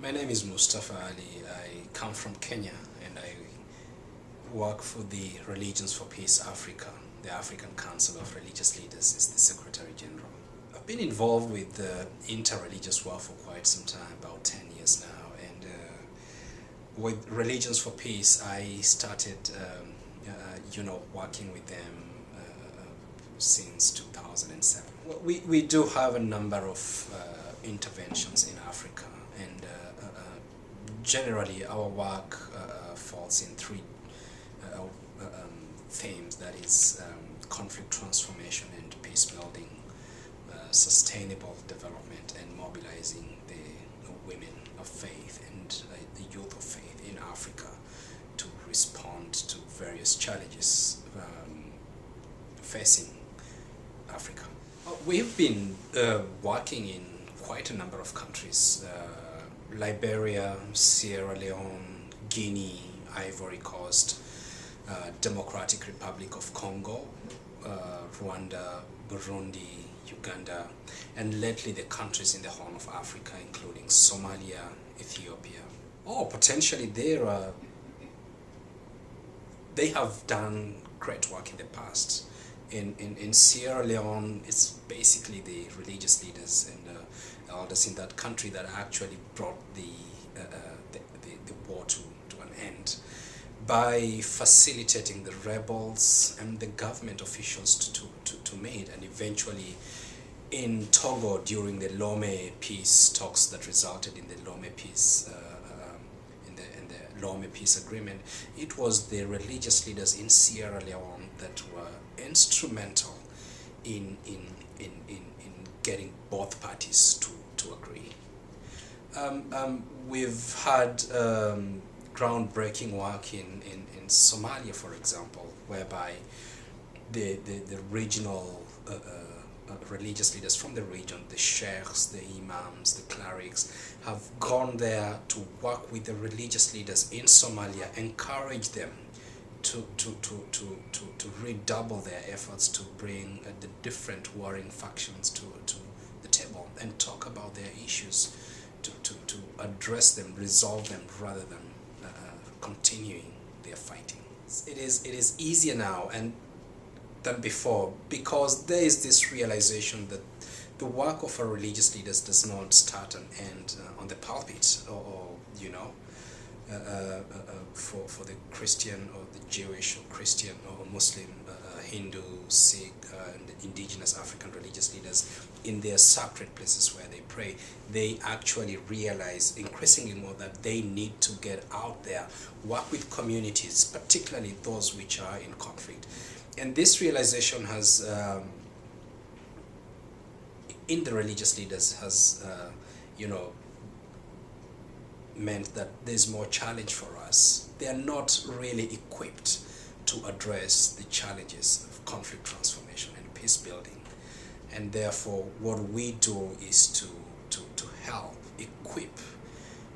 My name is Mustafa Ali. I come from Kenya and I work for the Religions for Peace Africa. The African Council of Religious Leaders is the Secretary General. I've been involved with the interreligious work for quite some time, about 10 years now. And with Religions for Peace, I started, working with them since 2007. We do have a number of interventions in Africa, and generally our work falls in three themes, that is conflict transformation and peace building, sustainable development, and mobilizing the women of faith and the youth of faith in Africa to respond to various challenges facing Africa. We've been working in quite a number of countries: Liberia, Sierra Leone, Guinea, Ivory Coast, Democratic Republic of Congo, Rwanda, Burundi, Uganda, and lately the countries in the Horn of Africa, including Somalia, Ethiopia. Potentially they have done great work in the past. In Sierra Leone, it's basically the religious leaders and elders in that country that actually brought the war to an end by facilitating the rebels and the government officials to meet, and eventually in Togo during the Lomé peace talks that resulted in the Lomé peace Lomé peace agreement. It was the religious leaders in Sierra Leone that were instrumental in getting both parties to agree. We've had groundbreaking work in Somalia, for example, whereby the regional religious leaders from the region, the sheikhs, the imams, the clerics, have gone there to work with the religious leaders in Somalia, encourage them to redouble their efforts to bring the different warring factions to the table and talk about their issues, to address them, resolve them, rather than continuing their fighting. It is easier now than before, because there is this realization that the work of our religious leaders does not start and end on the pulpit, or for the Christian or the Jewish or Christian or Muslim, Hindu, Sikh, and indigenous African religious leaders in their sacred places where they pray. They actually realize increasingly more that they need to get out there, work with communities, particularly those which are in conflict. And this realization has, in the religious leaders, has, meant that there's more challenge for us. They are not really equipped to address the challenges of conflict transformation and peace building. And therefore, what we do is to help equip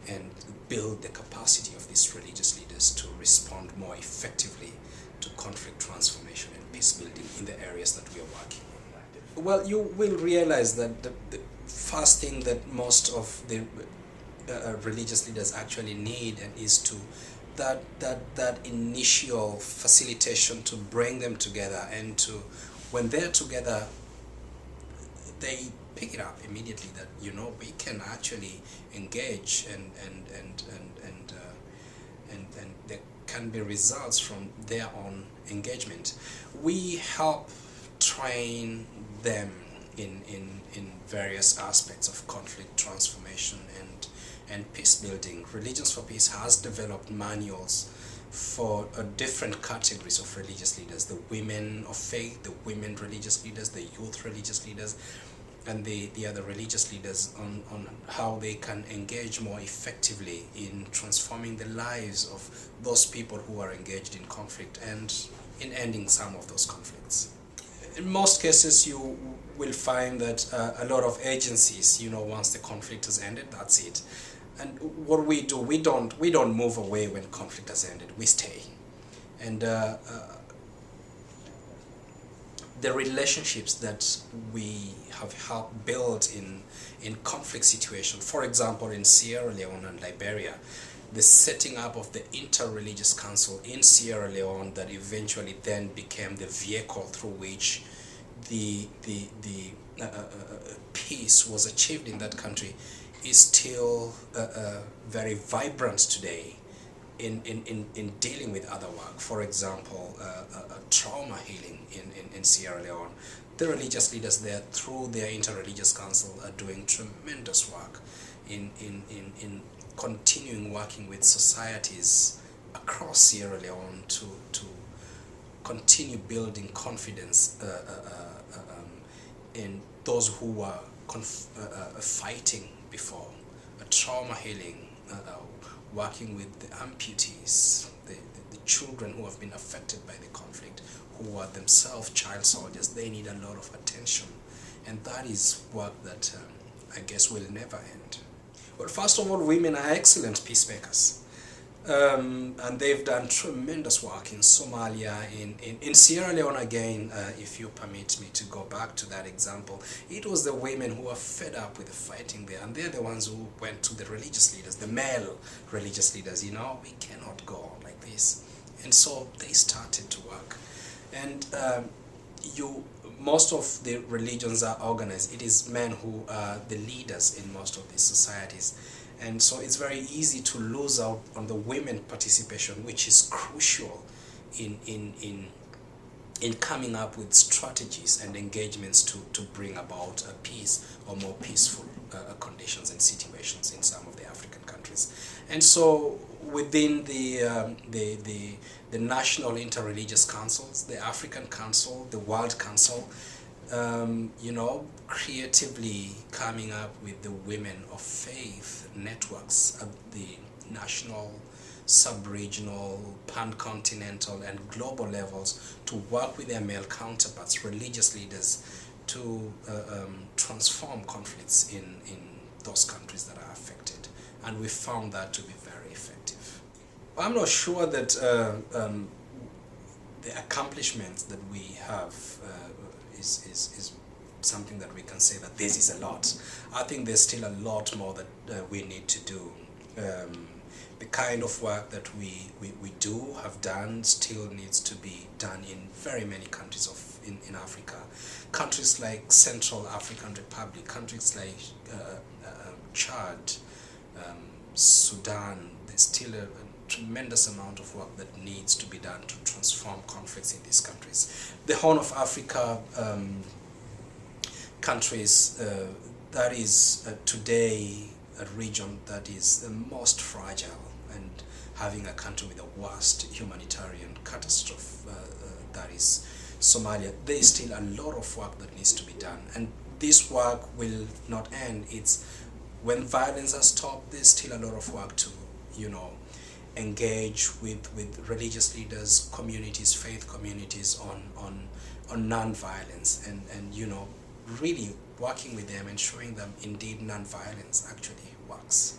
and build the capacity of these religious leaders to respond more effectively to conflict transformation and peace building in the areas that we are working on. Well, you will realize that the first thing that most of the religious leaders actually need and is to that initial facilitation to bring them together, and to, when they're together, they pick it up immediately that we can actually engage and there can be results from their own engagement. We help train them in various aspects of conflict transformation and peace building. Religions for Peace has developed manuals for different categories of religious leaders: the women of faith, the women religious leaders, the youth religious leaders, and the other religious leaders, on how they can engage more effectively in transforming the lives of those people who are engaged in conflict and in ending some of those conflicts. In most cases, you will find that a lot of agencies, once the conflict has ended, that's it. And what we do, we don't move away when conflict has ended. We stay, and the relationships that we have helped build in conflict situations. For example, in Sierra Leone and Liberia, the setting up of the Inter-Religious Council in Sierra Leone that eventually then became the vehicle through which the peace was achieved in that country is still very vibrant today in dealing with other work. For example, trauma healing in Sierra Leone. The religious leaders there, through their Inter-Religious Council, are doing tremendous work in continuing working with societies across Sierra Leone to continue building confidence in those who were fighting before. Trauma healing, working with the amputees, the children who have been affected by the conflict, who are themselves child soldiers. They need a lot of attention, and that is work that I guess will never end. Well, first of all, women are excellent peacemakers, and they've done tremendous work in Somalia, in Sierra Leone. Again, if you permit me to go back to that example, it was the women who were fed up with the fighting there, and they're the ones who went to the religious leaders, the male religious leaders. You know, we cannot go on like this, and so they started to work. And most of the religions are organized. It is men who are the leaders in most of these societies, and so it's very easy to lose out on the women participation, which is crucial in coming up with strategies and engagements to bring about a peace or more peaceful conditions and situations in some of the African countries. And so within the national interreligious councils, the African Council, the World Council, you know, creatively coming up with the women of faith networks at the national, sub-regional, pan-continental and global levels to work with their male counterparts, religious leaders, to transform conflicts in those countries that are affected. And we found that to be very effective. I'm not sure that the accomplishments that we have is something that we can say that this is a lot. I think there's still a lot more that we need to do. The kind of work that we have done still needs to be done in very many countries in Africa. Countries like Central African Republic, countries like Chad, Sudan, there's still a tremendous amount of work that needs to be done to transform conflicts in these countries. The Horn of Africa countries, that is today a region that is the most fragile, and having a country with the worst humanitarian catastrophe, that is Somalia. There is still a lot of work that needs to be done, and this work will not end. It's when violence has stopped, there's still a lot of work to, you know, engage with religious leaders, communities, faith communities on non-violence, and you know, really working with them and showing them indeed non-violence actually works.